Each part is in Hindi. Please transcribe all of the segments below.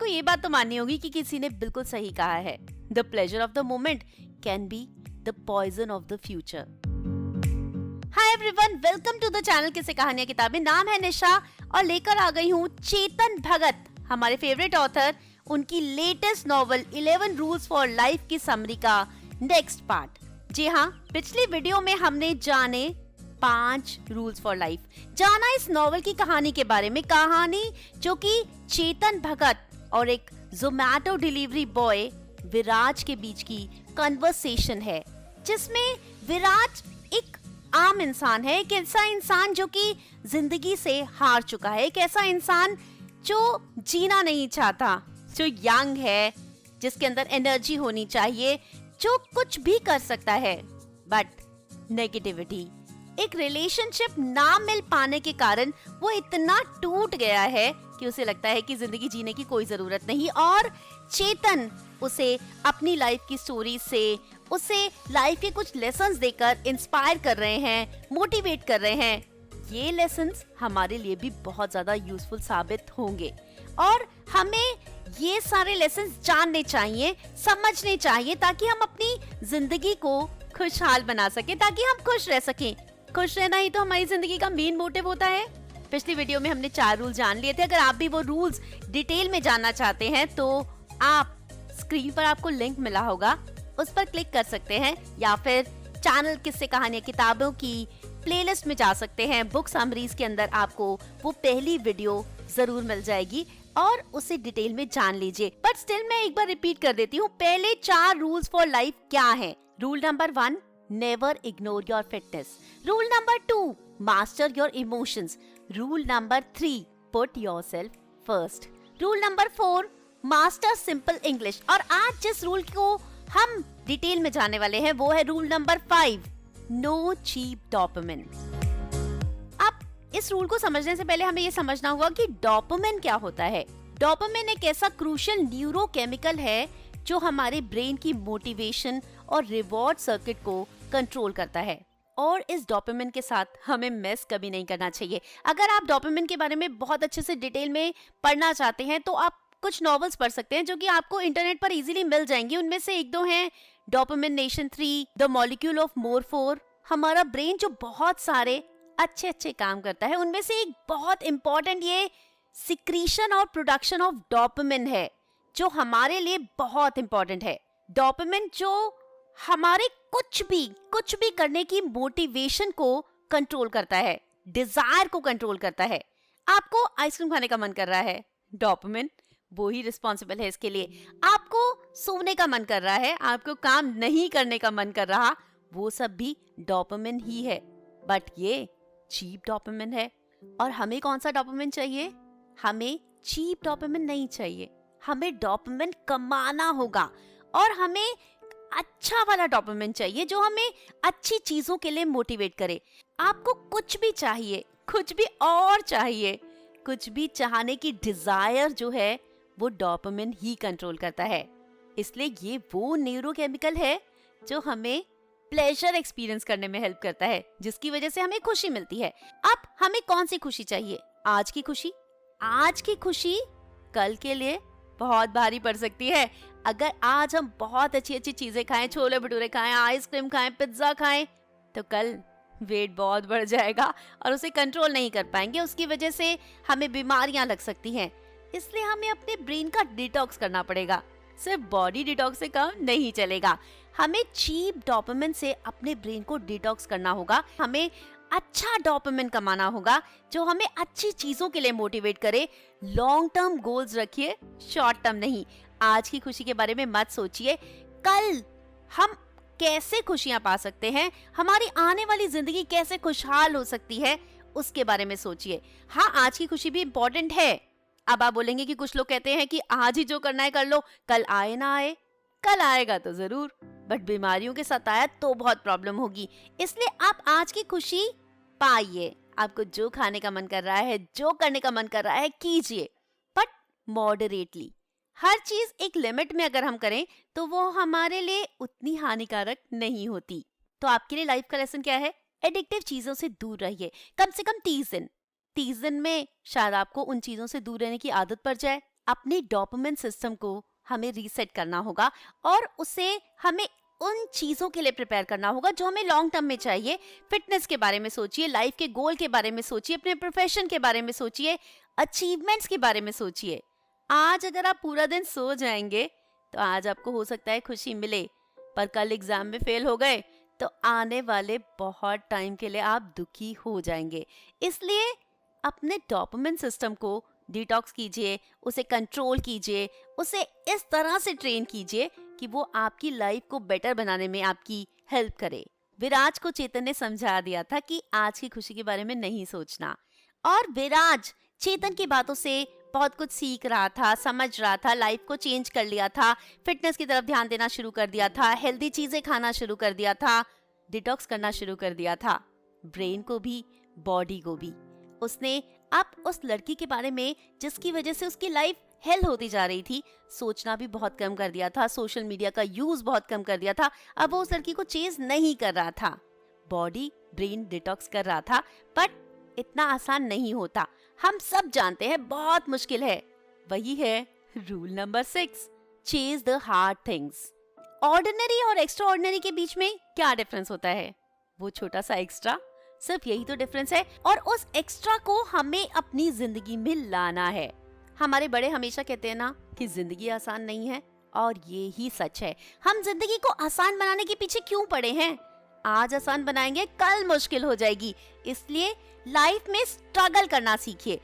आपको ये बात तो माननी होगी कि किसी ने बिल्कुल सही कहा है, the pleasure of the moment can be the poison of the future. Hi everyone, welcome to the channel किससे कहानियां किताबें। नाम है निशा और लेकर आ गई हूँ चेतन भगत, हमारे फेवरेट ऑथर, उनकी latest novel 11 rules for life की समरी का नेक्स्ट पार्ट। जी हाँ, पिछली वीडियो में हमने जाने 5 रूल्स फॉर लाइफ, जाना इस नॉवल की कहानी के बारे में, कहानी जो कि चेतन भगत और एक जोमैटो डिलीवरी बॉय विराज के बीच की कन्वर्सेशन है, जिसमें विराज एक आम इंसान है, एक ऐसा इंसान जो कि जिंदगी से हार चुका है, एक ऐसा इंसान जो जीना नहीं चाहता, जो यंग है, जिसके अंदर एनर्जी होनी चाहिए, जो कुछ भी कर सकता है, बट नेगेटिविटी, एक रिलेशनशिप ना मिल पाने के कारण वो इतना टूट गया है कि उसे लगता है कि जिंदगी जीने की कोई जरूरत नहीं। और चेतन उसे अपनी लाइफ की स्टोरी से, उसे लाइफ के कुछ लेसन्स देकर इंस्पायर कर रहे हैं, मोटिवेट कर रहे हैं। ये लेसन्स हमारे लिए भी बहुत ज्यादा यूजफुल साबित होंगे और हमें ये सारे लेसन्स जानने चाहिए, समझने चाहिए, ताकि हम अपनी जिंदगी को खुशहाल बना सके, ताकि हम खुश रह सकें। खुश रहना ही तो हमारी जिंदगी का मेन मोटिव होता है। पिछली वीडियो में हमने 4 रूल जान लिए थे। अगर आप भी वो रूल्स डिटेल में जानना चाहते हैं तो आप स्क्रीन पर आपको लिंक मिला होगा, उस पर क्लिक कर सकते हैं, या फिर चैनल किससे कहानियां किताबों की प्लेलिस्ट में जा सकते हैं। बुक समरीज के अंदर आपको वो पहली वीडियो जरूर मिल जाएगी और उसे डिटेल में जान लीजिए। बट स्टिल मैं एक बार रिपीट कर देती हूँ, पहले 4 रूल्स फॉर लाइफ क्या है। Rule number 1, never ignore your fitness. Rule number 2, master your emotions. Rule number 3, put yourself first. Rule number 4, master simple English. और आज जिस रूल को हम डिटेल में जानने वाले हैं वो है rule number 5, no cheap dopamine. अब इस रूल को समझने से पहले हमें ये समझना होगा कि डोपामिन क्या होता है। डोपामिन एक ऐसा क्रूशियल न्यूरोकेमिकल है जो हमारे ब्रेन की मोटिवेशन और रिवॉर्ड सर्किट को कंट्रोल करता है, और इस डोपामिन के साथ हमें मिस कभी नहीं करना चाहिए। अगर आप डोपामिन के बारे में बहुत अच्छे से डिटेल में पढ़ना चाहते हैं तो आप कुछ नॉवेल्स पढ़ सकते हैं जो कि आपको इंटरनेट पर इजीली मिल जाएंगी। उनमें से 1-2 हैं dopamine nation 3, the molecule of more. हमारा ब्रेन जो बहुत सारे अच्छे काम करता है, उनमें से एक बहुत इंपॉर्टेंट ये सिक्रीशन और प्रोडक्शन ऑफ डोपामिन है, जो हमारे लिए बहुत इंपॉर्टेंट है। डोपामिन जो हमारे कुछ भी करने की मोटिवेशन को कंट्रोल करता है, डिजायर को कंट्रोल करता है। आपको आइसक्रीम खाने का मन कर रहा है, डोपामिन वो ही रिस्पॉन्सिबल है इसके लिए। आपको सोने का मन कर रहा है, आपको काम नहीं करने का मन कर रहा, वो सब भी डोपामिन ही है, बट ये चीप डोपामिन है। और हमें कौन सा डोपामिन चाहिए? हमें चीप डोपामिन नहीं चाहिए, हमें डोपामिन कमाना होगा, और हमें अच्छा वाला डोपामिन चाहिए जो हमें अच्छी चीजों के लिए मोटिवेट करे। आपको कुछ भी चाहिए, कुछ भी और चाहिए, कुछ भी चाहने की डिजायर जो है वो डोपामिन ही कंट्रोल करता है। इसलिए ये वो न्यूरोकेमिकल है जो हमें प्लेजर एक्सपीरियंस करने में हेल्प करता है, जिसकी वजह से हमें खुशी मिलती है। अब हमें कौन सी खुशी चाहिए? आज की खुशी। आज की खुशी कल के लिए बहुत भारी पड़ सकती है। अगर आज हम बहुत अच्छी चीजें खाएं, छोले भटूरे खाएं, आइसक्रीम खाएं, पिज्जा खाएं, तो कल वेट बहुत बढ़ जाएगा और उसे कंट्रोल नहीं कर पाएंगे। उसकी वजह से हमें बीमारियां लग सकती हैं। इसलिए हमें अपने ब्रेन का डिटॉक्स करना पड़ेगा। सिर्फ बॉडी डिटॉक्स से काम नहीं चलेगा, हमें चीप डोपामिन से अपने ब्रेन को डिटॉक्स करना होगा। हमें अच्छा डोपामिन कमाना होगा जो हमें अच्छी चीजों के लिए मोटिवेट करे। लॉन्ग टर्म गोल्स रखिए, शॉर्ट टर्म नहीं। आज की खुशी के बारे में मत सोचिए, कल हम कैसे खुशियां पा सकते हैं, हमारी आने वाली जिंदगी कैसे खुशहाल हो सकती है, उसके बारे में सोचिए। हाँ, आज की खुशी भी इम्पोर्टेंट है। अब आप बोलेंगे कि कुछ लोग कहते हैं कि आज ही जो करना है कर लो, कल आए ना आए। कल आएगा तो जरूर, बट बीमारियों के साथ आया तो बहुत प्रॉब्लम होगी। इसलिए आप आज की खुशी पाइए। आपको जो खाने का मन कर रहा है, जो करने का मन कर रहा है, कीजिए, बट मॉडरेटली। हर चीज एक लिमिट में अगर हम करें तो वो हमारे लिए उतनी हानिकारक नहीं होती। तो आपके लिए लाइफ का लेसन क्या है? एडिक्टिव चीजों से दूर रहिए, कम से कम 30 दिन। 30 दिन में शायद आपको उन चीजों से दूर रहने की आदत पड़ जाए, अपने डोपामिन सिस्टम को हमें रीसेट करना होगा और उसे हमें उन चीजों के लिए प्रिपेयर करना होगा जो हमें लॉन्ग टर्म में चाहिए। फिटनेस के बारे में सोचिए, लाइफ के गोल के बारे में सोचिए, अपने प्रोफेशन के बारे में सोचिए, अचीवमेंट्स के बारे में सोचिए। आज अगर आप पूरा दिन सो जाएंगे तो आज आपको हो सकता है खुशी मिले, पर कल एग्जाम में फेल हो गए तो आने वाले बहुत टाइम के लिए आप दुखी हो जाएंगे। इसलिए अपने डोपामिन सिस्टम को डिटॉक्स कीजिए, उसे कंट्रोल कीजिए, उसे इस तरह से ट्रेन कीजिए कि वो आपकी लाइफ को बेटर बनाने में आपकी हेल्प करे। विराज को चेतन ने समझा दिया था कि आज की खुशी के बारे में नहीं सोचना, और विराज चेतन की बातों से बहुत कुछ सीख रहा था, समझ रहा था, लाइफ को चेंज कर लिया था, फिटनेस की तरफ ध्यान देना शुरू कर दिया था, हेल्दी चीजें खाना शुरू कर दिया था, डिटॉक्स करना शुरू कर दिया था, ब्रेन को भी बॉडी को भी। उसने अब उस लड़की के बारे में जिसकी वजह से उसकी लाइफ हेल होती जा रही थी सोचना भी बहुत कम कर दिया था, सोशल मीडिया का यूज बहुत कम कर दिया था। अब वो उस लड़की को चेज नहीं कर रहा था, बॉडी ब्रेन डिटॉक्स कर रहा था, बट इतना आसान नहीं होता। हम सब जानते हैं बहुत मुश्किल है। वही है rule number 6, chase the hard things. Ordinary और एक्स्ट्रा ऑर्डिनरी के बीच में क्या डिफरेंस होता है? वो छोटा सा एक्स्ट्रा, सिर्फ यही तो डिफरेंस है, और उस एक्स्ट्रा को हमें अपनी जिंदगी में लाना है। हमारे बड़े हमेशा कहते हैं ना कि जिंदगी आसान नहीं है, और ये ही सच है। हम जिंदगी को आसान बनाने के पीछे क्यों पड़े हैं? आज आसान बनाएंगे कल मुश्किल हो जाएगी। इसलिए लाइफ में स्ट्रगल करना सीखिए।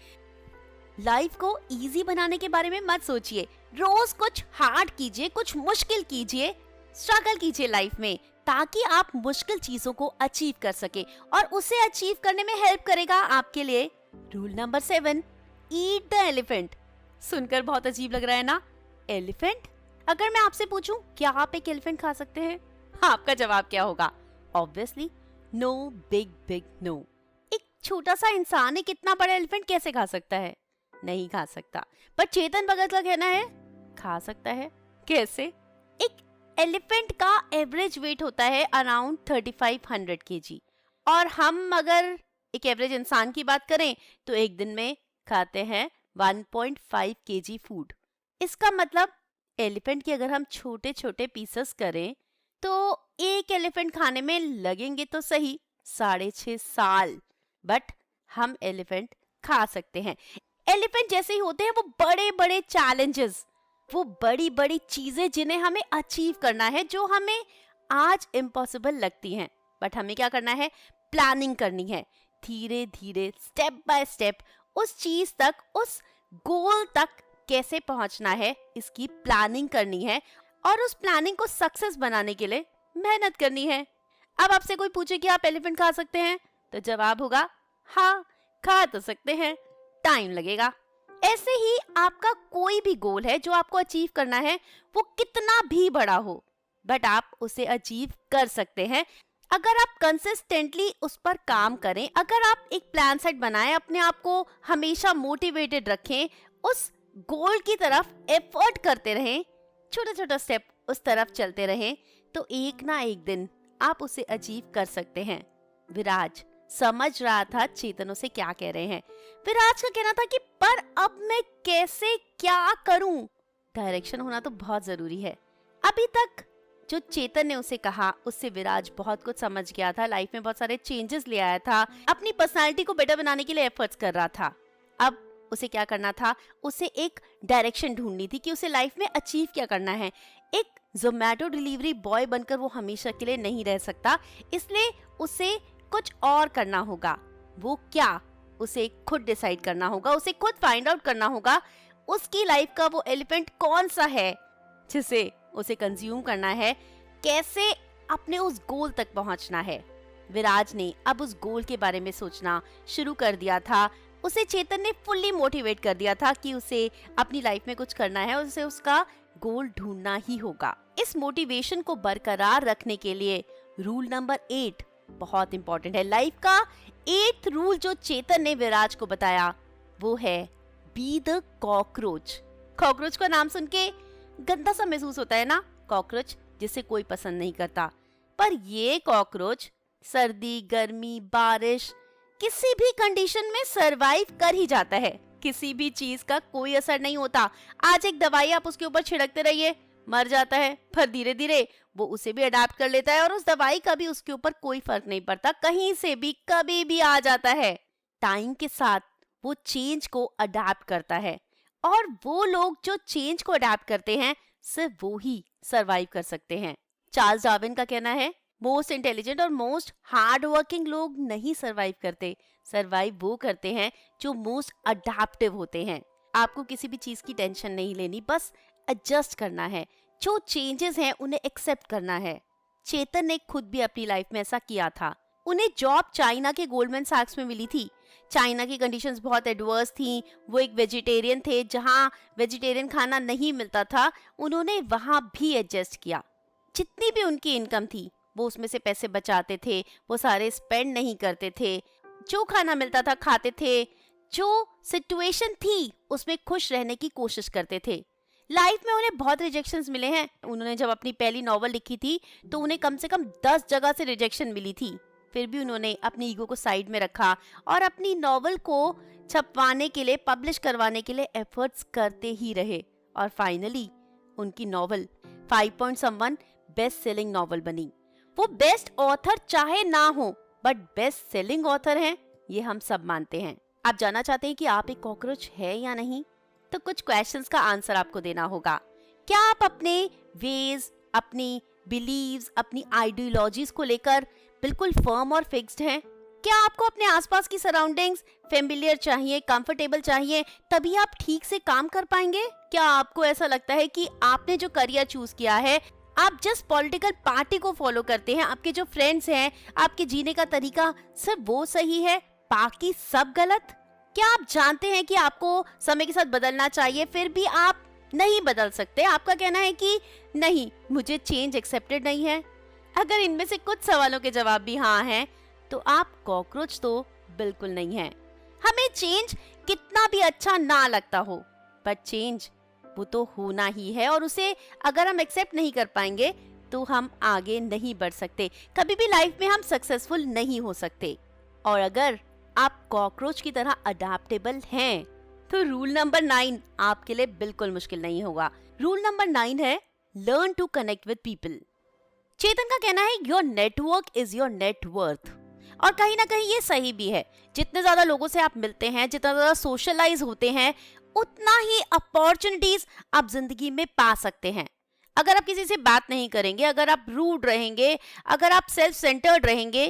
लाइफ को इजी बनाने के बारे में मत सोचिए, रोज कुछ हार्ड कीजिए, कुछ मुश्किल कीजिए, स्ट्रगल कीजिए लाइफ में, ताकि आप मुश्किल चीजों को अचीव कर सके, और उसे अचीव करने में हेल्प करेगा आपके लिए rule number 7, eat the elephant. सुनकर बहुत अजीब लग रहा है ना? एलिफेंट? अगर मैं आपसे पूछूं क्या आप एक एलिफेंट खा सकते हैं, आपका जवाब क्या होगा? Obviously no, big big no. एक छोटा सा इंसान एक इतना बड़ा एलिफेंट कैसे खा सकता है? नहीं खा सकता। पर चेतन भगत का कहना है खा सकता है। कैसे? एक एलिफेंट का एवरेज वेट होता है अराउंड 3500 केजी, और हम अगर एक एवरेज इंसान की बात करें तो एक दिन में खाते हैं 1.5 केजी फूड। इसका मतलब एलिफेंट के अगर हम छोटे छोटे पीसेस करें तो एक एलिफेंट खाने में लगेंगे तो सही 6.5 साल, बट हम एलिफेंट खा सकते हैं। एलिफेंट जैसे ही होते हैं वो बड़े बड़े चैलेंजेस, वो बड़ी बड़ी चीजें जिन्हें हमें अचीव करना है, जो हमें आज इम्पॉसिबल लगती हैं, बट हमें क्या करना है? प्लानिंग करनी है। धीरे धीरे स्टेप बाय स्टेप उस चीज तक, उस गोल तक कैसे पहुंचना है, इसकी प्लानिंग करनी है, और उस प्लानिंग को सक्सेस बनाने के लिए मेहनत करनी है। अब आपसे कोई पूछे कि आप एलिफेंट खा सकते हैं, तो जवाब होगा हाँ, खा तो सकते हैं, टाइम लगेगा। ऐसे ही आपका कोई भी गोल है जो आपको अचीव करना है, वो कितना भी बड़ा हो, बट आप उसे अचीव कर सकते हैं अगर आप कंसिस्टेंटली उस पर काम करें, अगर आप एक प्लान सेट बनाएं, अपने आप को हमेशा मोटिवेटेड रखें, उस गोल की तरफ एफर्ट करते रहें, छोटा छोटा स्टेप उस तरफ चलते रहें, तो एक ना एक दिन आप उसे अचीव कर सकते हैं। विराज समझ रहा था चेतन उसे क्या कह रहे हैं। विराज का कहना था कि पर अब मैं कैसे क्या करूं? डायरेक्शन होना तो बहुत जरूरी है। अभी तक जो चेतन ने उसे कहा उससे विराज बहुत कुछ समझ गया था, लाइफ में बहुत सारे चेंजेस ले आया था, अपनी पर्सनालिटी को बेटर बनाने के लिए एफर्ट्स कर रहा था। अब उसे क्या करना था? उसे एक डायरेक्शन ढूंढनी थी कि उसे लाइफ में अचीव क्या करना है। एक जोमैटो डिलीवरी बॉय बनकर वो हमेशा के लिए नहीं रह सकता, इसलिए उसे कुछ और करना होगा। वो क्या? उसे खुद डिसाइड करना होगा, उसे खुद फाइंड आउट करना होगा उसकी लाइफ का वो एलिफेंट कौन सा है जिसे उसे कंज्यूम करना है, कैसे अपने उस गोल तक पहुंचना है। विराज ने अब उस गोल के बारे में सोचना शुरू कर दिया था। उसे चेतन ने फुल्ली मोटिवेट कर दिया था कि उसे अपनी लाइफ में कुछ करना है, उसे उसका गोल ढूंढना ही होगा। इस मोटिवेशन को बरकरार रखने के लिए रूल नंबर 8 बहुत इंपॉर्टेंट है। लाइफ का 8th रूल जो चेतन ने विराज को बताया वो है बी द कॉकरोच। कॉकरोच का नाम सुन के गंदा सा महसूस होता है ना, कॉकरोच जिसे कोई पसंद नहीं करता, पर ये कॉकरोच सर्दी, गर्मी, बारिश किसी भी कंडीशन में सरवाइव कर ही जाता है। किसी भी चीज का कोई असर नहीं होता। आज एक दवाई आप उसके ऊपर छिड़कते रहिए, मर जाता है, पर धीरे धीरे वो उसे भी अडाप्ट कर लेता है और उस दवाई का भी उसके ऊपर कोई फर्क नहीं पड़ता, कहीं से भी कभी भी आ जाता है। टाइम के साथ वो चेंज को अडाप्ट करता है और वो लोग जो चेंज को अडाप्ट करते हैं सिर्फ वो ही सरवाइव कर सकते हैं। चार्ल्स डार्विन का कहना है मोस्ट इंटेलिजेंट और मोस्ट हार्ड वर्किंग लोग नहीं सरवाइव करते, सरवाइव वो करते हैं जो मोस्ट अडेप्टिव होते हैं। आपको किसी भी चीज की टेंशन नहीं लेनी, बस एडजस्ट करना है, जो चेंजेस हैं उन्हें एक्सेप्ट करना है। चेतन ने खुद भी अपनी लाइफ में ऐसा किया था। उन्हें जॉब चाइना के गोल्डमैन सैक्स में मिली थी। चाइना की कंडीशंस बहुत एडवर्स थी, वो एक वेजिटेरियन थे, जहां वेजिटेरियन खाना नहीं मिलता था, उन्होंने वहां भी एडजस्ट किया। जितनी भी उनकी इनकम थी वो उसमें से पैसे बचाते थे, वो सारे स्पेंड नहीं करते थे, जो खाना मिलता था खाते थे, जो सिचुएशन थी उसमें खुश रहने की कोशिश करते थे। लाइफ में उन्हें बहुत रिजेक्शंस मिले हैं। उन्होंने जब अपनी पहली नॉवल लिखी थी तो उन्हें कम से कम 10 जगह से रिजेक्शन मिली थी, फिर भी उन्होंने अपनी ईगो को साइड में रखा और अपनी नॉवल को छपवाने के लिए, पब्लिश करवाने के लिए एफर्ट्स करते ही रहे और फाइनली उनकी नॉवल 5.1 बेस्ट सेलिंग नॉवल बनी। वो बेस्ट ऑथर चाहे ना हो बट बेस्ट सेलिंग ऑथर हैं, ये हम सब मानते हैं। आप जानना चाहते हैं कि आप एक कॉकरोच है या नहीं? तो कुछ क्वेश्चंस का आंसर आपको देना होगा। क्या आप अपने वेज, अपनी बिलीव्स, अपनी आइडियोलॉजीज को लेकर बिल्कुल फर्म और फिक्स्ड हैं? क्या आपको अपने आसपास की सराउंडिंग्स फेमिलियर चाहिए, कंफर्टेबल चाहिए, तभी आप ठीक से काम कर पाएंगे? क्या आपको ऐसा लगता है कि आपने जो करियर चूज किया है, आप जिस पॉलिटिकल पार्टी को फॉलो करते हैं, आपके जो फ्रेंड्स हैं, आपके जीने का तरीका सिर्फ वो सही है, बाकी सब गलत? क्या आप जानते हैं कि आपको समय के साथ बदलना चाहिए, फिर भी आप नहीं बदल सकते? आपका कहना है कि नहीं, मुझे चेंज एक्सेप्टेड नहीं है। अगर इनमें से कुछ सवालों के जवाब भी हाँ हैं, तो आप कॉकरोच तो बिल्कुल नहीं हैं। हमें चेंज कितना भी अच्छा ना लगता हो, पर चेंज वो तो होना ही है और उसे अगर हम एक्सेप्ट नहीं कर पाएंगे तो हम आगे नहीं बढ़ सकते, कभी भी लाइफ में हम सक्सेसफुल नहीं हो सकते। और अगर आप कॉकरोच की तरह अडेप्टेबल हैं तो रूल नंबर 9 आपके लिए बिल्कुल मुश्किल नहीं होगा। रूल नंबर 9 है learn to connect with people. Chetan का कहना है your network is your net worth, और कहीं ना कहीं ये सही भी है। जितने ज्यादा लोगों से आप मिलते हैं, जितना ज्यादा सोशलाइज होते हैं, उतना ही अपॉर्चुनिटीज आप जिंदगी में पा सकते हैं। अगर आप किसी से बात नहीं करेंगे, अगर आप रूड रहेंगे, अगर आप सेल्फ सेंटर्ड रहेंगे,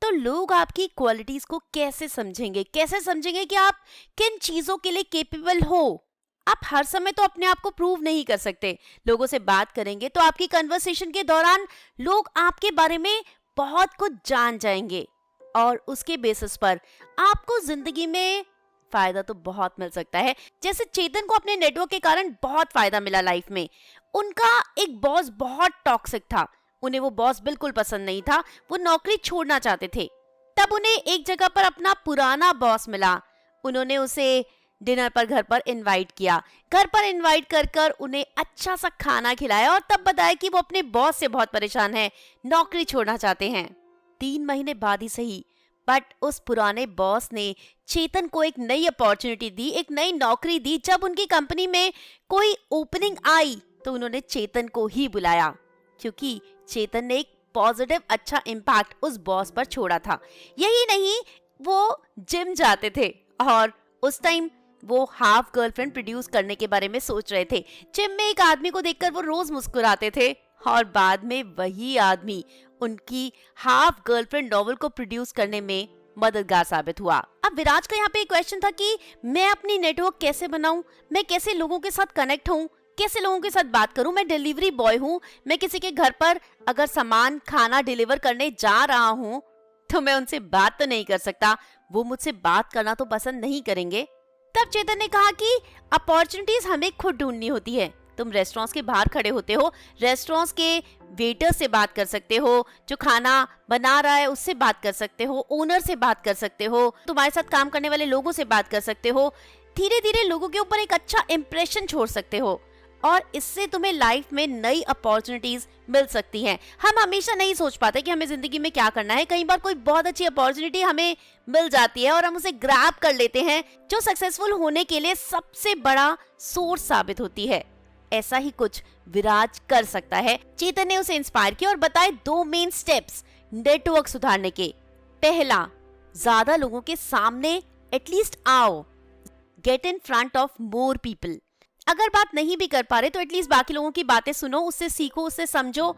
तो लोग आपकी क्वालिटीज को कैसे समझेंगे? कैसे समझेंगे कि आप किन चीजों के लिए केपेबल हो? आप हर समय तो अपने आप को प्रूव नहीं कर सकते। लोगों से बात करेंगे तो आपकी कन्वर्सेशन के दौरान लोग आपके बारे में बहुत कुछ जान जाएंगे और उसके बेसिस पर आपको जिंदगी में फायदा तो बहुत मिल सकता है। जैसे चेतन को अपने नेटवर्क के कारण बहुत फायदा मिला लाइफ में। उनका एक बॉस बहुत टॉक्सिक था, उन्हें वो बॉस बिल्कुल पसंद नहीं था, वो नौकरी छोड़ना चाहते थे। तब उन्हें एक जगह पर अपना पुराना बॉस मिला, उन्होंने उसे डिनर पर घर पर इनवाइट किया। घर पर इनवाइट कर कर उन्हें अच्छा सा खाना खिलाया और तब बताया कि वो अपने बॉस से बहुत परेशान है, नौकरी छोड़ना चाहते हैं। 3 महीने बाद ही सही, बट उस पुराने बॉस ने चेतन को एक नई अपॉर्चुनिटी दी, एक नई नौकरी दी। जब उनकी कंपनी में कोई ओपनिंग आई तो उन्होंने चेतन को ही बुलाया, क्योंकि चेतन ने एक पॉजिटिव अच्छा इम्पैक्ट उस बॉस पर छोड़ा था। यही नहीं, वो जिम जाते थे और उस टाइम वो हाफ गर्लफ्रेंड प्रोड्यूस करने के बारे में सोच रहे थे। जिम में एक आदमी को देखकर वो रोज मुस्कुराते थे और बाद में वही आदमी उनकी हाफ गर्लफ्रेंड नॉवल को प्रोड्यूस करने में मददगार साबित हुआ। अब विराज का यहाँ पे एक क्वेश्चन था कि मैं अपनी नेटवर्क कैसे बनाऊं, मैं कैसे लोगों के साथ कनेक्ट हूं, कैसे लोगों के साथ बात करूं। मैं डिलीवरी बॉय हूं, मैं किसी के घर पर अगर सामान खाना डिलीवर करने जा रहा हूं तो मैं उनसे बात तो नहीं कर सकता, वो मुझसे बात करना तो पसंद नहीं करेंगे। तब चेतन ने कहा कि अपॉर्चुनिटीज हमें खुद ढूंढनी होती है। तुम रेस्टोरेंट्स के बाहर खड़े होते हो, रेस्टोरेंट्स के वेटर से बात कर सकते हो, जो खाना बना रहा है उससे बात कर सकते हो, ओनर से बात कर सकते हो, तुम्हारे साथ काम करने वाले लोगों से बात कर सकते हो। धीरे धीरे लोगों के ऊपर एक अच्छा इंप्रेशन छोड़ सकते हो और इससे तुम्हें लाइफ में नई अपॉर्चुनिटीज मिल सकती हैं। हम हमेशा नहीं सोच पाते कि हमें जिंदगी में क्या करना है। कई बार कोई बहुत अच्छी अपॉर्चुनिटी हमें मिल जाती है और हम उसे ग्रैब कर लेते हैं, जो सक्सेसफुल होने के लिए सबसे बड़ा सोर्स साबित होती है। ऐसा ही कुछ विराज कर सकता है। चेतन ने उसे इंस्पायर किया और बताए 2 मेन स्टेप्स नेटवर्क सुधारने के। पहला, ज्यादा लोगों के सामने एटलीस्ट आओ, get in front of more people. अगर बात नहीं भी कर पा रहे तो एटलीस्ट बाकी लोगों की बातें सुनो, उससे सीखो, उससे समझो।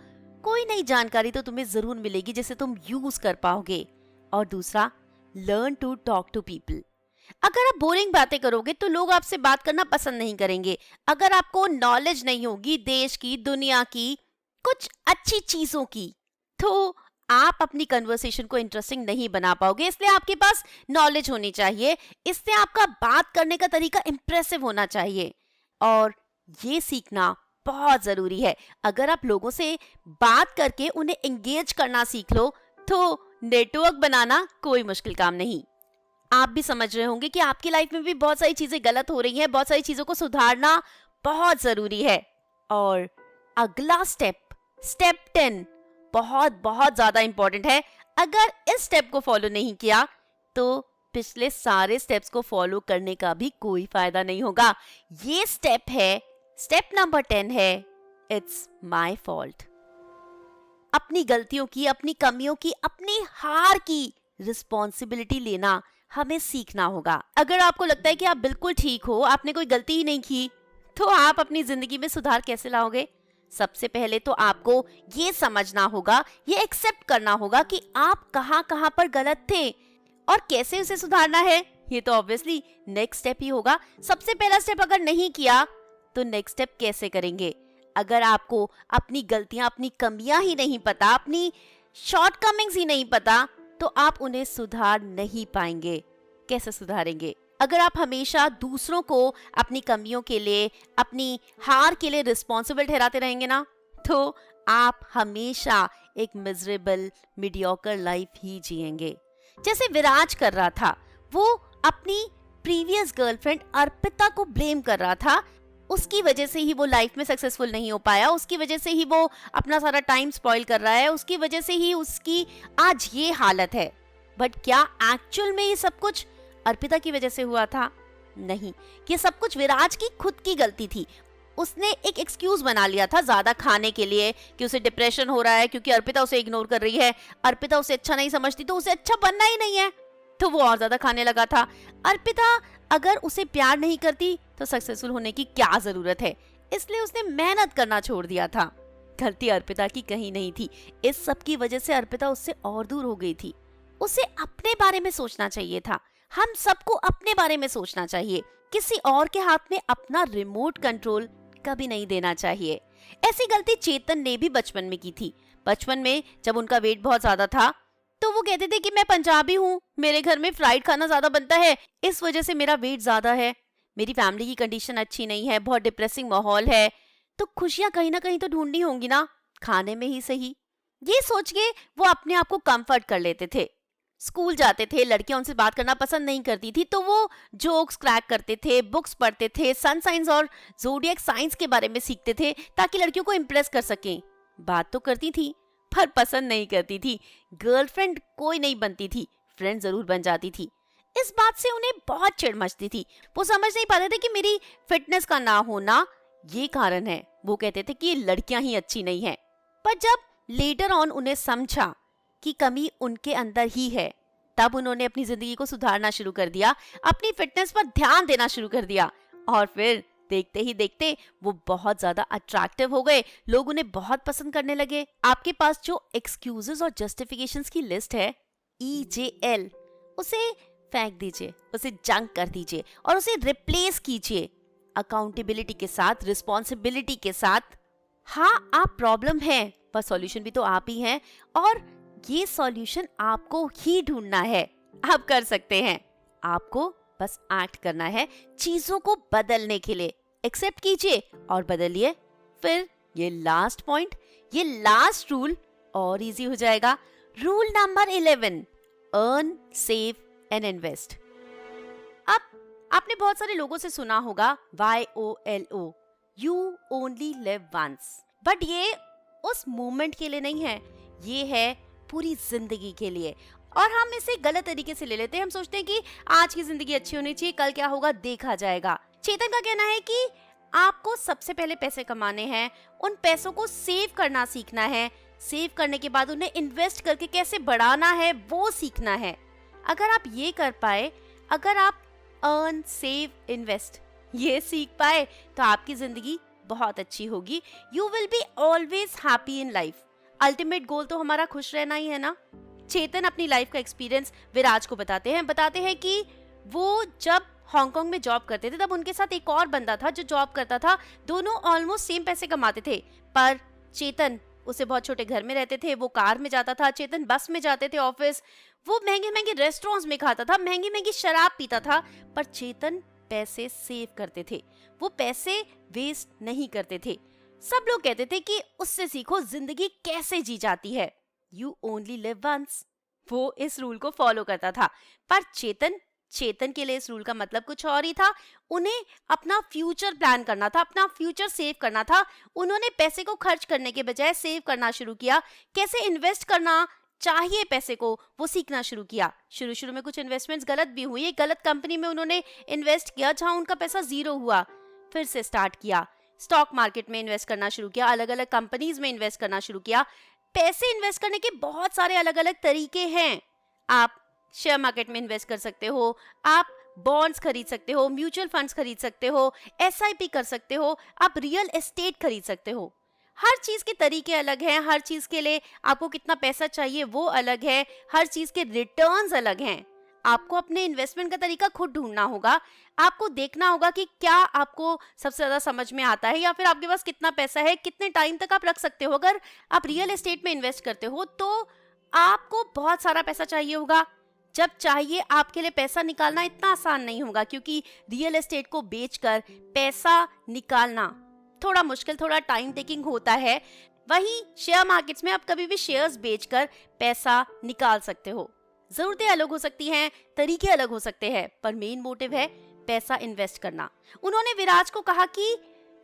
कोई नई जानकारी तो तुम्हें जरूर मिलेगी जिसे तुम यूज कर पाओगे। और दूसरा, learn to talk to people. अगर आप बोरिंग बातें करोगे तो लोग आपसे बात करना पसंद नहीं करेंगे। अगर आपको नॉलेज नहीं होगी देश की, दुनिया की, कुछ अच्छी चीजों की, तो आप अपनी कन्वर्सेशन को इंटरेस्टिंग नहीं बना पाओगे। इसलिए आपके पास नॉलेज होनी चाहिए। इससे आपका बात करने का तरीका इंप्रेसिव होना चाहिए और ये सीखना बहुत जरूरी है। अगर आप लोगों से बात करके उन्हें एंगेज करना सीख लो तो नेटवर्क बनाना कोई मुश्किल काम नहीं। आप भी समझ रहे होंगे कि आपकी लाइफ में भी बहुत सारी चीजें गलत हो रही हैं, बहुत सारी चीजों को सुधारना बहुत जरूरी है। और अगला स्टेप, स्टेप 10, बहुत बहुत ज्यादा इंपॉर्टेंट है। अगर इस स्टेप को फॉलो नहीं किया तो पिछले सारे स्टेप्स को फॉलो करने का भी कोई फायदा नहीं होगा। ये स्टेप है, स्टेप नंबर 10 है, इट्स माय फॉल्ट। अपनी गलतियों की, अपनी कमियों की, अपनी हार की रिस्पॉन्सिबिलिटी लेना हमें सीखना होगा। अगर आपको लगता है कि आप बिल्कुल ठीक हो, आपने कोई गलती ही नहीं की, तो आप अपनी जिंदगी में सुधार कैसे लाओगे? सबसे पहले तो आपको ये समझना होगा, ये एक्सेप्ट करना होगा कि आप कहां कहां पर गलत थे और कैसे उसे सुधारना है। ये तो ऑब्वियसली नेक्स्ट स्टेप ही होगा। सबसे पहला स्टेप अगर नहीं किया तो नेक्स्ट स्टेप कैसे करेंगे? अगर आपको अपनी गलतियां, अपनी कमियां ही नहीं पता, अपनी शॉर्टकमिंग्स ही नहीं पता, तो आप उन्हें सुधार नहीं पाएंगे। कैसे सुधारेंगे? अगर आप हमेशा दूसरों को अपनी कमियों के लिए, अपनी हार के लिए रिस्पॉन्सिबल ठहराते रहेंगे ना, तो आप हमेशा एक मिजरेबल, मीडियोकर लाइफ ही जिएंगे। जैसे विराज कर रहा था, वो अपनी प्रीवियस गर्लफ्रेंड अर्पिता को ब्लेम कर रहा था। उसकी वजह से ही वो लाइफ में सक्सेसफुल नहीं हो पाया, उसकी वजह से ही वो अपना सारा टाइम स्पॉइल कर रहा है, उसकी वजह से ही उसकी आज ये हालत है। बट क्या एक्चुअल में ये सब कुछ अर्पिता की वजह से हुआ था? नहीं, ये सब कुछ विराज की खुद की गलती थी। उसने एक एक्सक्यूज बना लिया था ज्यादा खाने के लिए कि उसे डिप्रेशन हो रहा है क्योंकि अर्पिता उसे इग्नोर कर रही है, अर्पिता उसे अच्छा नहीं समझती तो उसे अच्छा बनना ही नहीं है, तो वो और ज्यादा खाने लगा था। अर्पिता अगर उसे प्यार नहीं करती तो सक्सेसफुल होने की क्या जरूरत है, इसलिए उसने मेहनत करना छोड़ दिया था। गलती अर्पिता की कहीं नहीं थी। इस सब की वजह से अर्पिता उससे और दूर हो गई थी। उसे अपने बारे में सोचना चाहिए था। हम सबको अपने बारे में सोचना चाहिए। किसी और के हाथ में अपना रिमोट कंट्रोल कभी नहीं देना चाहिए। ऐसी गलती चेतन ने भी बचपन में की थी। बचपन में जब उनका वेट बहुत ज्यादा था तो वो कहते थे कि मैं पंजाबी हूँ, मेरे घर में फ्राइड खाना ज्यादा बनता है, इस वजह से मेरा वेट ज्यादा है, मेरी फैमिली की कंडीशन अच्छी नहीं है, बहुत डिप्रेसिंग माहौल है, तो खुशियां कहीं ना कहीं तो ढूंढनी होंगी ना, खाने में ही सही। ये सोच के वो अपने आप को कंफर्ट कर लेते थे। स्कूल जाते थे, लड़कियां उनसे बात करना पसंद नहीं करती थी, तो वो जोक्स क्रैक करते थे, बुक्स पढ़ते थे, सन साइंस और ज़ोडिएक साइंस के बारे में सीखते थे ताकि लड़कियों को इम्प्रेस कर सकें। बात तो करती थी पर पसंद नहीं करती थी। गर्लफ्रेंड कोई नहीं बनती थी, फ्रेंड जरूर बन जाती थी। इस बात से उन्हें बहुत चिढ़ मचती थी। वो समझ नहीं पाते थे कि मेरी फिटनेस का ना होना ये कारण है। वो कहते थे कि लड़कियां ही अच्छी नहीं हैं। पर जब लेटर ऑन उन्हें समझा कि कमी उनके अंदर ही है, तब उन्होंने अपनी जिंदगी को सुधारना शुरू कर दिया, अपनी फिटनेस पर ध्यान देना शुरू कर दिया और फिर देखते ही देखते वो बहुत ज्यादा अट्रैक्टिव हो गए। लोग उन्हें बहुत पसंद करने लगे। आपके पास जो एक्सक्यूजेस और जस्टिफिकेशंस की लिस्ट है, EJL, उसे फेंक दीजिए, उसे जंक कर दीजिए और उसे रिप्लेस कीजिए अकाउंटेबिलिटी के साथ, रिस्पॉन्सिबिलिटी के साथ। हाँ, आप प्रॉब्लम है पर सॉल्यूशन भी तो आप ही हैं और ये सॉल्यूशन आपको ही ढूंढना है। आप कर सकते हैं, आपको बस एक्ट करना है चीजों को बदलने के लिए। एक्सेप्ट कीजिए और बदलिए। फिर ये लास्ट पॉइंट, ये लास्ट रूल और इजी हो जाएगा। Rule number 11, earn, save and invest. अब आपने बहुत सारे लोगों से सुना होगा YOLO, you only live once. But ये उस मोमेंट के लिए नहीं है, ये है पूरी जिंदगी के लिए। और हम इसे गलत तरीके से ले लेते हैं। हम सोचते हैं कि आज की जिंदगी अच्छी होनी चाहिए, कल क्या होगा देखा जाएगा। चेतन का कहना है कि आपको सबसे पहले पैसे कमाने हैं, उन पैसों को सेव करना सीखना है, सेव करने के बाद उन्हें इन्वेस्ट करके कैसे बढ़ाना है वो सीखना है। अगर आप ये कर पाए, अगर आप अर्न, सेव, इन्वेस्ट ये सीख पाए तो आपकी जिंदगी बहुत अच्छी होगी। You will be always happy in life. Ultimate goal तो हमारा खुश रहना ही है ना। चेतन अपनी लाइफ का एक्सपीरियंस विराज को बताते हैं कि वो जब हांगकांग में जॉब करते थे तब उनके साथ एक और बंदा था जो जॉब करता था। दोनों ऑलमोस्ट सेम पैसे कमाते थे, पर चेतन उसे बहुत छोटे घर में रहते थे, वो कार में जाता था, चेतन बस में जाते थे ऑफिस। वो महंगे महंगे रेस्टोरेंट्स में खाता था, महंगी महंगी शराब पीता था, पर चेतन पैसे सेव करते थे, वो पैसे वेस्ट नहीं करते थे। सब लोग कहते थे कि उससे सीखो जिंदगी कैसे जी जाती है, यू ओनली लिव वंस। वो इस रूल को फॉलो करता था, पर चेतन के लिए इस रूल का मतलब कुछ और ही था। उन्हें अपना फ्यूचर प्लान करना था, अपना फ्यूचर सेव करना था। उन्होंने पैसे को खर्च करने के बजाय सेव करना शुरू किया, कैसे इन्वेस्ट करना चाहिए पैसे को वो सीखना शुरू किया। शुरू में कुछ इन्वेस्टमेंट्स गलत भी हुई, एक गलत कंपनी में उन्होंने इन्वेस्ट किया जहां उनका पैसा जीरो हुआ। फिर से स्टार्ट किया, स्टॉक मार्केट में इन्वेस्ट करना शुरू किया, अलग अलग कंपनीज में इन्वेस्ट करना शुरू किया। पैसे इन्वेस्ट करने के बहुत सारे अलग अलग तरीके हैं। आप शेयर मार्केट में इन्वेस्ट कर सकते हो, आप बॉन्ड्स खरीद सकते हो, म्यूचुअल फंड्स खरीद सकते हो, एसआईपी कर सकते हो, आप रियल एस्टेट खरीद सकते हो। हर चीज के तरीके अलग हैं, हर चीज के लिए आपको कितना पैसा चाहिए वो अलग है, हर चीज के रिटर्न्स अलग हैं। आपको अपने इन्वेस्टमेंट का तरीका खुद ढूंढना होगा। आपको देखना होगा कि क्या आपको सबसे ज्यादा समझ में आता है, या फिर आपके पास कितना पैसा है, कितने टाइम तक आप रख सकते हो। अगर आप रियल एस्टेट में इन्वेस्ट करते हो तो आपको बहुत सारा पैसा चाहिए होगा। जब चाहिए आपके लिए पैसा निकालना इतना आसान नहीं होगा, क्योंकि रियल एस्टेट को बेचकर पैसा निकालना थोड़ा मुश्किल, थोड़ा टाइम टेकिंग होता है। वहीं शेयर मार्केट्स में आप कभी भी शेयर्स बेचकर पैसा निकाल सकते हो। जरूरतें अलग हो सकती हैं, तरीके अलग हो सकते हैं, पर मेन मोटिव है पैसा इन्वेस्ट करना। उन्होंने विराज को कहा कि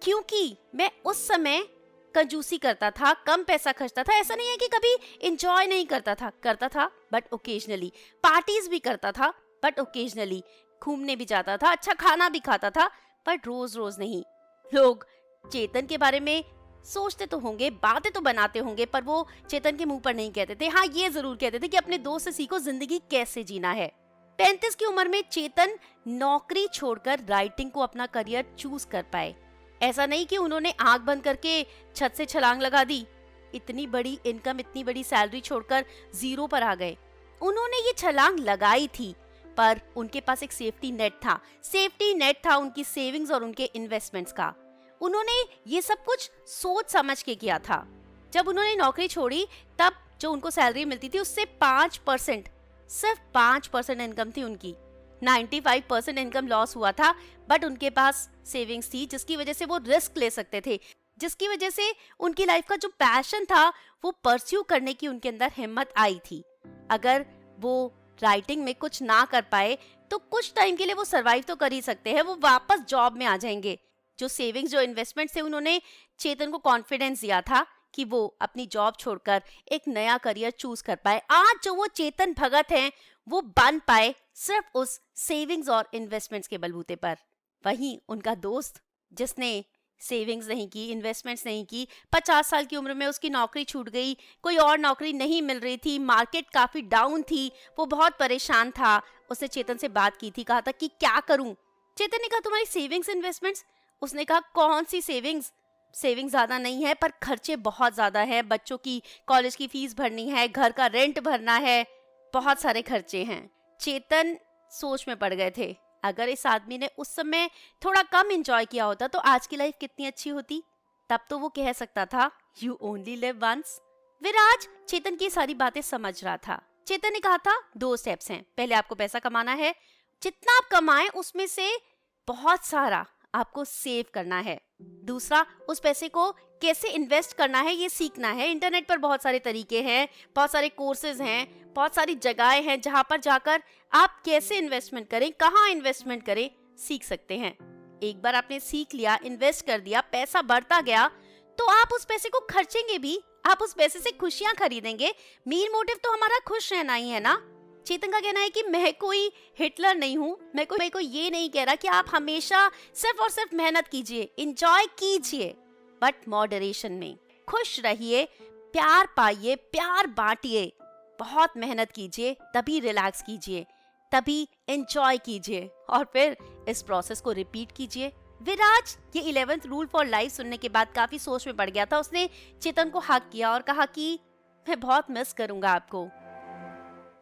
क्योंकि मैं उस समय कंजूसी करता था, कम पैसा खर्चता था, ऐसा नहीं है कि कभी एंजॉय नहीं करता था बट ओकेजनली। पार्टीज भी करता था बट ओकेजनली, घूमने भी जाता था, अच्छा खाना भी खाता था, बट रोज रोज नहीं। लोग चेतन के बारे में सोचते तो होंगे, बातें तो बनाते होंगे, पर वो चेतन के मुंह पर नहीं कहते थे। हाँ, ये जरूर कहते थे कि अपने दोस्त से सीखो जिंदगी कैसे जीना है। 35 की उम्र में चेतन नौकरी छोड़कर राइटिंग को अपना करियर चूज कर पाए। ऐसा नहीं कि उन्होंने आंख बंद करके छत से छलांग लगा दी, इतनी बड़ी इनकम, इतनी बड़ी सैलरी छोड़कर जीरो पर आ गए। उन्होंने ये छलांग लगाई थी, पर उनके पास एक सेफ्टी नेट था उनकी सेविंग्स और उनके इन्वेस्टमेंट्स का। उन्होंने ये सब कुछ सोच समझ के किया था। जब उन्होंने नौकरी छोड़ी तब जो उनको सैलरी मिलती थी उससे 5%, सिर्फ 5% इनकम थी उनकी। 95% इनकम लॉस हुआ था, बट उनके पास सेविंग्स थी जिसकी वजह से वो रिस्क ले सकते थे, जिसकी वजह से उनकी लाइफ का जो पैशन था वो परस्यू करने की उनके अंदर हिम्मत आई थी। अगर वो राइटिंग में कुछ ना कर पाए तो कुछ टाइम के लिए वो सरवाइव तो कर ही सकते हैं, वो वापस जॉब में आ जाएंगे। जो सेविंग्स, जो इन्वेस्टमेंट थे, उन्होंने चेतन को कॉन्फिडेंस दिया था कि वो अपनी जॉब छोड़कर एक नया करियर चूज कर पाए। आज जो वो चेतन भगत हैं वो बन पाए सिर्फ उस सेविंग्स और इन्वेस्टमेंट्स के बलबूते पर। वहीं उनका दोस्त जिसने सेविंग्स नहीं की, इन्वेस्टमेंट्स नहीं की, 50 साल की उम्र में उसकी नौकरी छूट गई, कोई और नौकरी नहीं मिल रही थी, मार्केट काफी डाउन थी, वो बहुत परेशान था। उसने चेतन से बात की थी, कहा था कि क्या करूं। चेतन ने कहा तुम्हारी सेविंग्स, इन्वेस्टमेंट्स? उसने कहा कौन सी सेविंग्स ज्यादा नहीं है, पर खर्चे बहुत ज्यादा है। बच्चों की कॉलेज की फीस भरनी है, घर का रेंट भरना है, बहुत सारे खर्चे हैं। चेतन सोच में पड़ गए थे, अगर इस आदमी ने उस समय थोड़ा कम एंजॉय किया होता तो आज की लाइफ कितनी अच्छी होती। तब तो वो कह सकता था यू ओनली लिव वंस। विराज चेतन की सारी बातें समझ रहा था। चेतन ने कहा था 2 स्टेप्स हैं, पहले आपको पैसा कमाना है, जितना आप कमाएं उसमें से बहुत सारा आपको सेव करना है। दूसरा, उस पैसे को कैसे इन्वेस्ट करना है ये सीखना है। इंटरनेट पर बहुत सारे तरीके हैं, बहुत सारे कोर्सेज हैं, बहुत सारी जगहें हैं जहां पर जाकर आप कैसे इन्वेस्टमेंट करें, कहां इन्वेस्टमेंट करें, सीख सकते हैं। एक बार आपने सीख लिया, इन्वेस्ट कर दिया, पैसा बढ़ता गया, तो आप उस पैसे को खर्चेंगे भी, आप उस पैसे से खुशियां खरीदेंगे। मेन मोटिव तो हमारा खुश रहना ही है ना। चेतन का कहना है कि मैं कोई हिटलर नहीं हूँ, मैं कोई ये नहीं कह रहा कि आप हमेशा सिर्फ और सिर्फ मेहनत कीजिए, एंजॉय कीजिए, बट मॉडरेशन में। खुश रहिए, प्यार पाइए, प्यार बांटिए, बहुत मेहनत कीजिए, तभी रिलैक्स कीजिए, तभी एंजॉय कीजिए और फिर इस प्रोसेस को रिपीट कीजिए। विराज ये 11th रूल फॉर लाइफ सुनने के बाद काफी सोच में पड़ गया था। उसने चेतन को हक किया और कहा कि मैं बहुत मिस करूंगा आपको।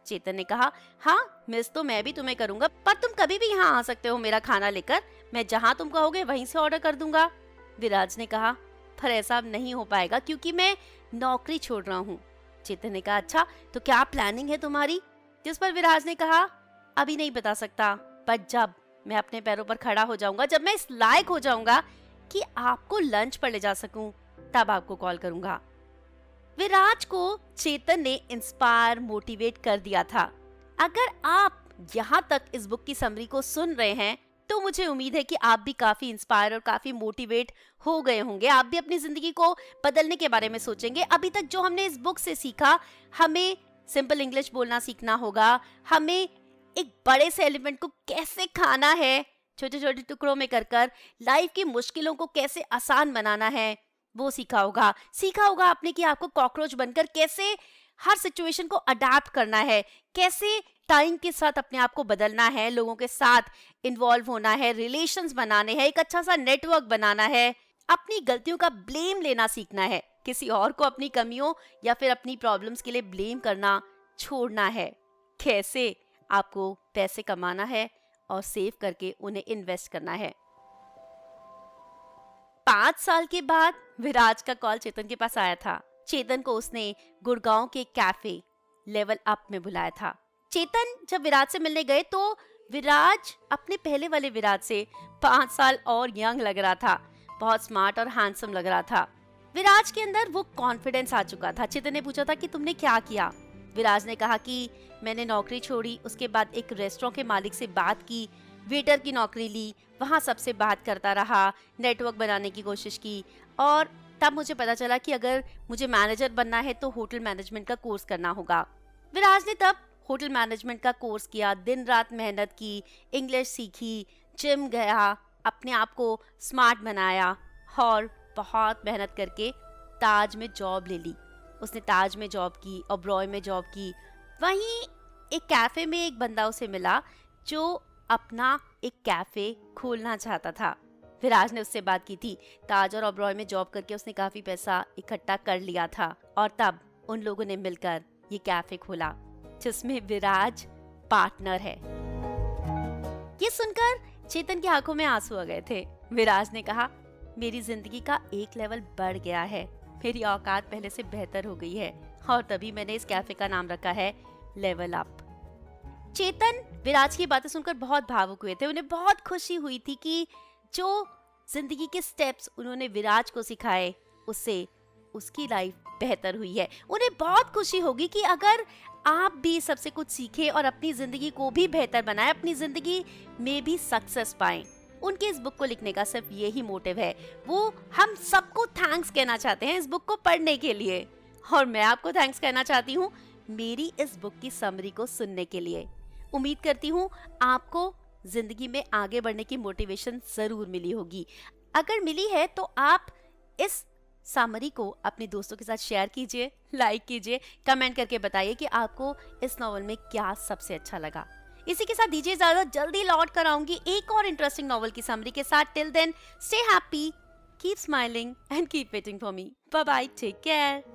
चेतन ने कहा, हाँ मिस तो मैं भी तुम्हें करूंगा, पर तुम कभी भी यहाँ आ सकते हो मेरा खाना लेकर, मैं जहाँ तुम कहोगे वहीं से ऑर्डर कर दूंगा। विराज ने कहा, पर ऐसा अब नहीं हो पाएगा क्योंकि मैं नौकरी छोड़ रहा हूँ। चेतन ने कहा, अच्छा तो क्या प्लानिंग है तुम्हारी? जिस पर विराज ने कहा, अभी नहीं बता सकता, पर जब मैं अपने पैरों पर खड़ा हो जाऊंगा, जब मैं इस लायक हो जाऊंगा कि आपको लंच पर ले जा सकूं, तब आपको कॉल करूंगा। विराज को चेतन ने इंस्पायर, मोटिवेट कर दिया था। अगर आप यहाँ तक इस बुक की समरी को सुन रहे हैं तो मुझे उम्मीद है कि आप भी काफी इंस्पायर और काफी मोटिवेट हो गए होंगे। आप भी अपनी जिंदगी को बदलने के बारे में सोचेंगे। अभी तक जो हमने इस बुक से सीखा, हमें सिंपल इंग्लिश बोलना सीखना होगा, हमें एक बड़े से एलिमेंट को कैसे खाना है, छोटे छोटे टुकड़ों में कर लाइफ की मुश्किलों को कैसे आसान बनाना है, वो सीखा होगा आपने कि आपको कॉकरोच बनकर कैसे हर सिचुएशन को अडेप्ट करना है, कैसे टाइम के साथ अपने आप को बदलना है, लोगों के साथ इन्वॉल्व होना है, रिलेशंस बनाने हैं, एक अच्छा सा नेटवर्क बनाना है, अपनी गलतियों का ब्लेम लेना सीखना है, किसी और को अपनी कमियों या फिर अपनी प्रॉब्लम्स के लिए ब्लेम करना छोड़ना है, कैसे आपको पैसे कमाना है और सेव करके उन्हें इन्वेस्ट करना है। 5 साल के बाद विराज का कॉल चेतन के पास आया था। चेतन को उसने गुड़गांव के कैफे लेवल अप में बुलाया था। चेतन जब विराज से मिलने गए तो विराज अपने पहले वाले विराज से 5 साल और यंग लग रहा था, बहुत स्मार्ट और हैंडसम लग रहा था। विराज के अंदर वो कॉन्फिडेंस आ चुका था। चेतन ने पूछा था कि तुमने क्या किया? विराज ने कहा कि मैंने नौकरी छोड़ी, उसके बाद एक रेस्टोरेंट के मालिक से बात की, वेटर की नौकरी ली, वहाँ सबसे बात करता रहा, नेटवर्क बनाने की कोशिश की और तब मुझे पता चला कि अगर मुझे मैनेजर बनना है तो होटल मैनेजमेंट का कोर्स करना होगा। विराज ने तब होटल मैनेजमेंट का कोर्स किया, दिन रात मेहनत की, इंग्लिश सीखी, जिम गया, अपने आप को स्मार्ट बनाया और बहुत मेहनत करके ताज में जॉब ले ली। उसने ताज में जॉब की, ओबरॉय में जॉब की। वहीं एक कैफे में एक बंदा उसे मिला जो अपना एक कैफे खोलना चाहता था। विराज ने उससे बात की थी। ताज और ओबरॉय में जॉब करके उसने काफी पैसा इकट्ठा कर लिया था और तब उन लोगों ने मिलकर ये कैफे खोला जिसमें विराज पार्टनर है। ये सुनकर चेतन की आंखों में आंसू आ गए थे। विराज ने कहा, मेरी जिंदगी का एक लेवल बढ़ गया है, मेरी औकात पहले से बेहतर हो गई है और तभी मैंने इस कैफे का नाम रखा है लेवल अप। चेतन विराज की बातें सुनकर बहुत भावुक हुए थे। उन्हें बहुत खुशी हुई थी कि जो जिंदगी के स्टेप्स उन्होंने विराज को सिखाए उससे उसकी लाइफ बेहतर हुई है। उन्हें बहुत खुशी होगी कि अगर आप भी सबसे कुछ सीखें और अपनी जिंदगी को भी बेहतर बनाएं, अपनी जिंदगी में भी सक्सेस पाएं। उनके इस बुक को लिखने का सिर्फ यही मोटिव है। वो हम सबको थैंक्स कहना चाहते हैं इस बुक को पढ़ने के लिए और मैं आपको थैंक्स कहना चाहती हूँ मेरी इस बुक की समरी को सुनने के लिए। उम्मीद करती हूँ आपको जिंदगी में आगे बढ़ने की मोटिवेशन जरूर मिली होगी। अगर मिली है तो आप इस समरी को अपने दोस्तों के साथ शेयर कीजिए, लाइक कीजिए, कमेंट करके बताइए कि आपको इस नॉवल में क्या सबसे अच्छा लगा। इसी के साथ दीजिए इजाजत, जल्दी लौट कर आऊंगी एक और इंटरेस्टिंग नॉवल की समरी के साथ। Till then stay happy, keep smiling and keep waiting for me. Bye bye, take care.